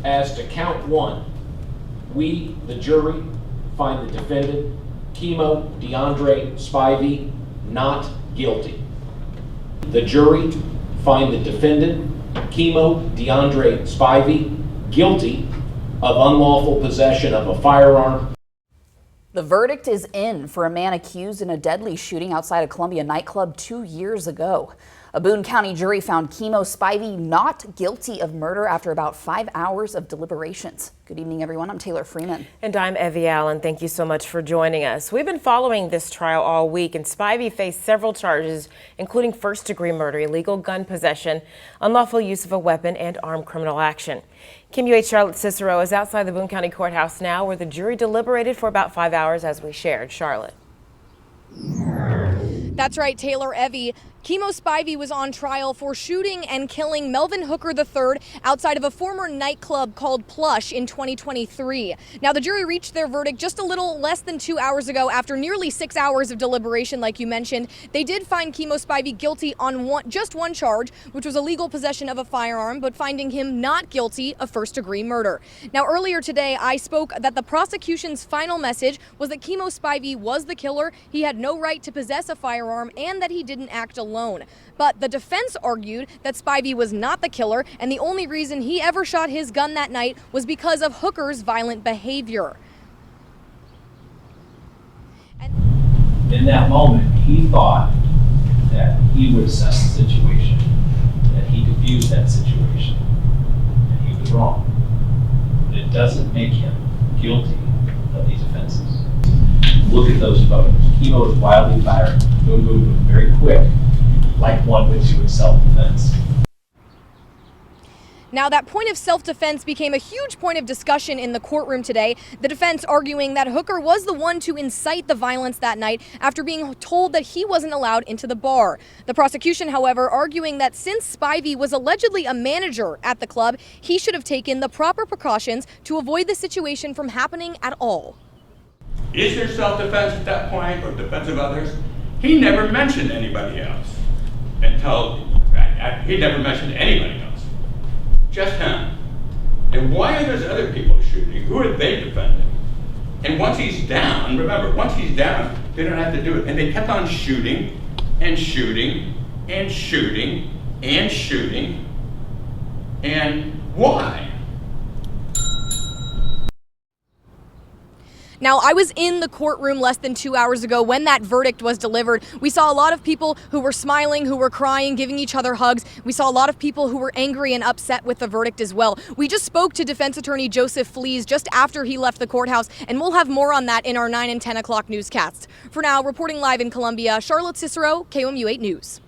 As to count one, we, the jury, find the defendant, Kimo Spivey, not guilty. The jury find the defendant, Kimo Spivey, guilty of unlawful possession of a firearm. The verdict is in for a man accused in a deadly shooting outside a Columbia nightclub 2 years ago. A Boone County jury found Kimo Spivey not guilty of murder after about 5 hours of deliberations. Good evening, everyone. I'm Taylor Freeman. And I'm Evie Allen. Thank you so much for joining us. We've been following this trial all week, and Spivey faced several charges, including first-degree murder, illegal gun possession, unlawful use of a weapon, and armed criminal action. KIMU8 Charlotte Cicero is outside the Boone County Courthouse now, where the jury deliberated for about 5 hours, as we shared. Charlotte. That's right, Taylor. Evie. Kimo Spivey was on trial for shooting and killing Melvin Hooker III outside of a former nightclub called Plush in 2023. Now, the jury reached their verdict just a little less than 2 hours ago after nearly 6 hours of deliberation, like you mentioned. They did find Kimo Spivey guilty on just one charge, which was illegal possession of a firearm, but finding him not guilty of first-degree murder. Now, earlier today, I spoke that the prosecution's final message was that Kimo Spivey was the killer, he had no right to possess a firearm, and that he didn't act alone. But the defense argued that Spivey was not the killer, and the only reason he ever shot his gun that night was because of Hooker's violent behavior. In that moment, he thought that he would assess the situation, that he could use that situation, and he was wrong. But it doesn't make him guilty of these offenses. Look at those photos. Kimo was wildly firing, boom, boom, boom, very quick, like one would do in self-defense. Now, that point of self-defense became a huge point of discussion in the courtroom today. The defense arguing that Hooker was the one to incite the violence that night after being told that he wasn't allowed into the bar. The prosecution, however, arguing that since Spivey was allegedly a manager at the club, he should have taken the proper precautions to avoid the situation from happening at all. Is there self-defense at that point or defense of others? He never mentioned anybody else until he never mentioned anybody else. Just him. And why are there other people shooting? Who are they defending? And once he's down, remember, once he's down, they don't have to do it. And they kept on shooting and shooting and shooting and shooting. And why? Now, I was in the courtroom less than 2 hours ago when that verdict was delivered. We saw a lot of people who were smiling, who were crying, giving each other hugs. We saw a lot of people who were angry and upset with the verdict as well. We just spoke to defense attorney Joseph Flees just after he left the courthouse, and we'll have more on that in our 9 and 10 o'clock newscasts. For now, reporting live in Columbia, Charlotte Cicero, KOMU8 News.